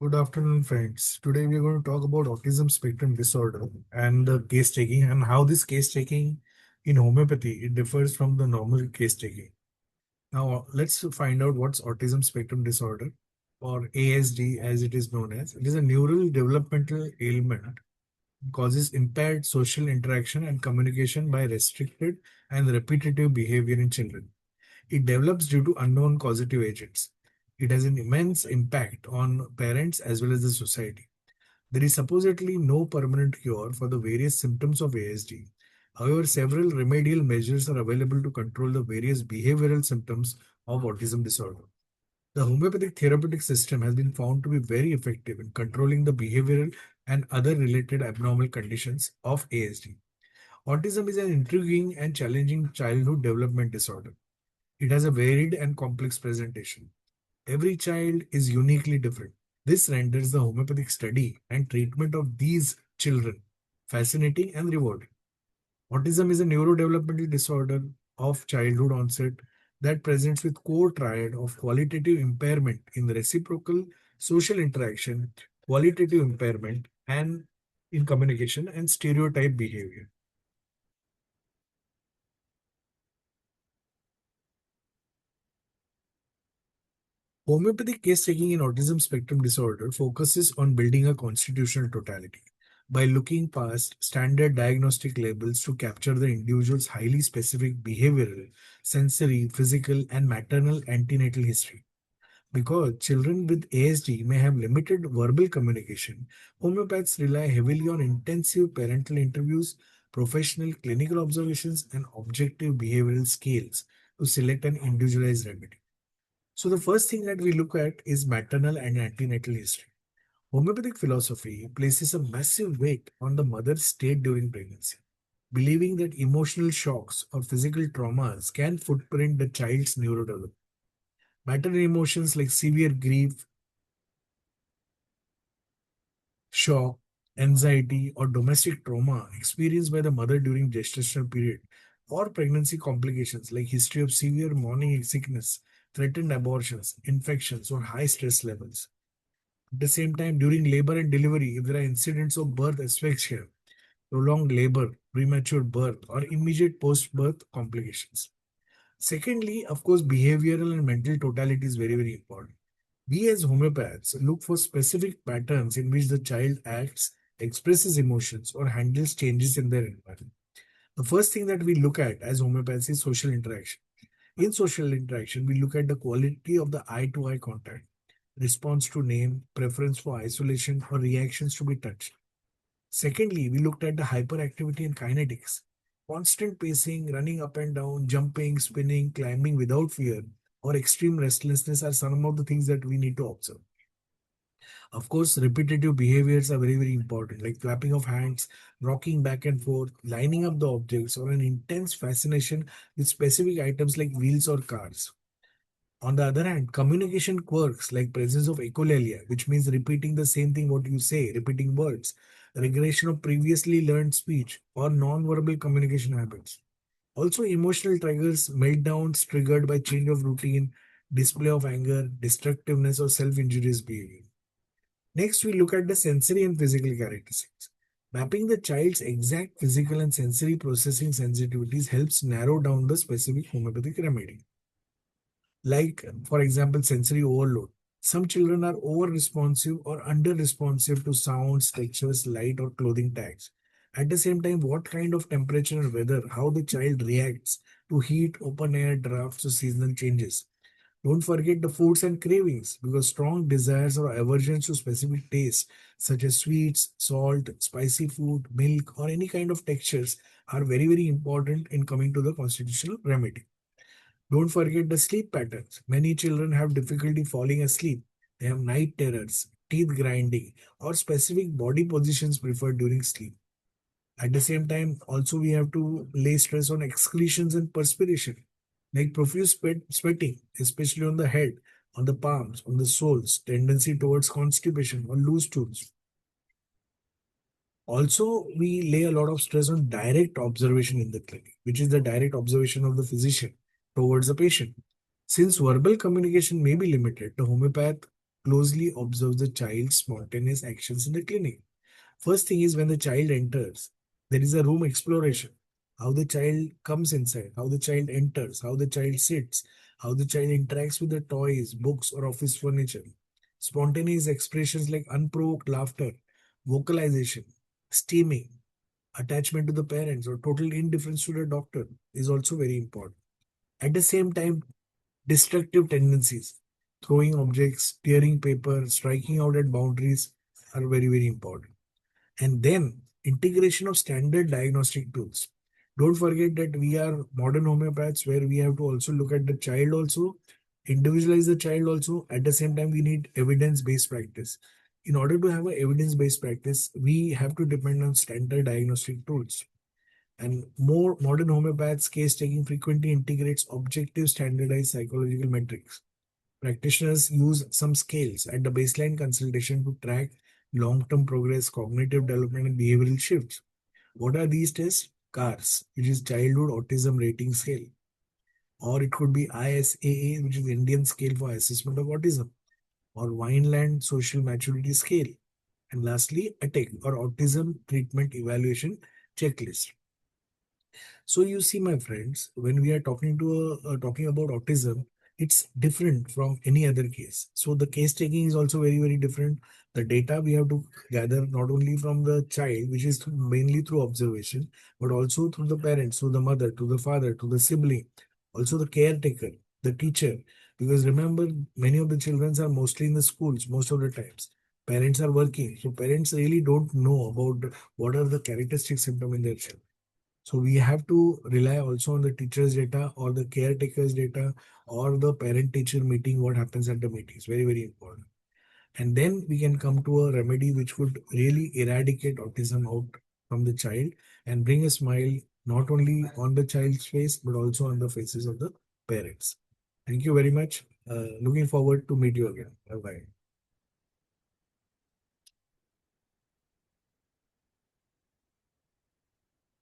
Good afternoon, friends. Today we are going to talk about autism spectrum disorder and the case taking and how this case taking in homeopathy it differs from the normal case taking. Now let's find out what's autism spectrum disorder or ASD as it is known as. It is a neural developmental ailment causes impaired social interaction and communication by restricted and repetitive behavior in children. It develops due to unknown causative agents. It has an immense impact on parents as well as the society. There is supposedly no permanent cure for the various symptoms of ASD. However, several remedial measures are available to control the various behavioral symptoms of autism disorder. The homeopathic therapeutic system has been found to be very effective in controlling the behavioral and other related abnormal conditions of ASD. Autism is an intriguing and challenging childhood development disorder. It has a varied and complex presentation. Every child is uniquely different. This renders the homeopathic study and treatment of these children fascinating and rewarding. Autism is a neurodevelopmental disorder of childhood onset that presents with core triad of qualitative impairment in reciprocal social interaction, qualitative impairment, and in communication and stereotype behavior. Homeopathic case taking in autism spectrum disorder focuses on building a constitutional totality by looking past standard diagnostic labels to capture the individual's highly specific behavioral, sensory, physical, and maternal antenatal history. Because children with ASD may have limited verbal communication, homeopaths rely heavily on intensive parental interviews, professional clinical observations, and objective behavioral scales to select an individualized remedy. So the first thing that we look at is maternal and antenatal history. Homeopathic philosophy places a massive weight on the mother's state during pregnancy, believing that emotional shocks or physical traumas can footprint the child's neurodevelopment. Maternal emotions like severe grief, shock, anxiety, or domestic trauma experienced by the mother during gestational period or pregnancy complications like history of severe morning sickness, threatened abortions, infections, or high stress levels. At the same time, during labor and delivery, if there are incidents of birth asphyxia, prolonged labor, premature birth, or immediate post-birth complications. Secondly, of course, behavioral and mental totality is very, very important. We as homeopaths look for specific patterns in which the child acts, expresses emotions, or handles changes in their environment. The first thing that we look at as homeopaths is social interaction. In social interaction, we look at the quality of the eye to eye contact, response to name, preference for isolation, or reactions to be touched. Secondly, we looked at the hyperactivity and kinetics. Constant pacing, running up and down, jumping, spinning, climbing without fear, or extreme restlessness are some of the things that we need to observe. Of course, repetitive behaviors are very, very important, like flapping of hands, rocking back and forth, lining up the objects, or an intense fascination with specific items like wheels or cars. On the other hand, communication quirks like presence of echolalia, which means repeating the same thing what you say, repeating words, regression of previously learned speech, or non-verbal communication habits. Also, emotional triggers, meltdowns triggered by change of routine, display of anger, destructiveness, or self-injurious behavior. Next, we look at the sensory and physical characteristics. Mapping the child's exact physical and sensory processing sensitivities helps narrow down the specific homeopathic remedy. Like, for example, sensory overload. Some children are over responsive or under responsive to sounds, textures, light, or clothing tags. At the same time, what kind of temperature and weather, how the child reacts to heat, open air, drafts, or seasonal changes. Don't forget the foods and cravings because strong desires or aversions to specific tastes, such as sweets, salt, spicy food, milk, or any kind of textures, are very, very important in coming to the constitutional remedy. Don't forget the sleep patterns. Many children have difficulty falling asleep. They have night terrors, teeth grinding, or specific body positions preferred during sleep. At the same time, also we have to lay stress on excretions and perspiration, like profuse sweating, especially on the head, on the palms, on the soles, tendency towards constipation or loose stools. Also, we lay a lot of stress on direct observation in the clinic, which is the direct observation of the physician towards the patient. Since verbal communication may be limited, the homeopath closely observes the child's spontaneous actions in the clinic. First thing is when the child enters, there is a room exploration. How the child comes inside, how the child enters, how the child sits, how the child interacts with the toys, books, or office furniture. Spontaneous expressions like unprovoked laughter, vocalization, steaming, attachment to the parents, or total indifference to the doctor is also very important. At the same time, destructive tendencies, throwing objects, tearing paper, striking out at boundaries are very, very important. And then integration of standard diagnostic tools. Don't forget that we are modern homeopaths where we have to also look at the child also, individualize the child also. At the same time, we need evidence-based practice. In order to have an evidence-based practice, we have to depend on standard diagnostic tools. And more modern homeopaths case taking frequently integrates objective standardized psychological metrics. Practitioners use some scales at the baseline consultation to track long-term progress, cognitive development, and behavioral shifts. What are these tests? CARS, which is Childhood Autism Rating Scale, or it could be ISAA, which is Indian Scale for Assessment of Autism, or Vineland Social Maturity Scale, and lastly, ATEC, or Autism Treatment Evaluation Checklist. So you see, my friends, when we are talking about autism, it's different from any other case. So the case taking is also very, very different. The data we have to gather not only from the child, which is mainly through observation, but also through the parents, to the mother, to the father, to the sibling, also the caretaker, the teacher. Because remember, many of the children are mostly in the schools most of the times. Parents are working, so parents really don't know about what are the characteristic symptoms in their child. So we have to rely also on the teacher's data or the caretaker's data or the parent-teacher meeting, what happens at the meeting is very, very important. And then we can come to a remedy which would really eradicate autism out from the child and bring a smile not only on the child's face, but also on the faces of the parents. Thank you very much. Looking forward to meet you again. Bye-bye.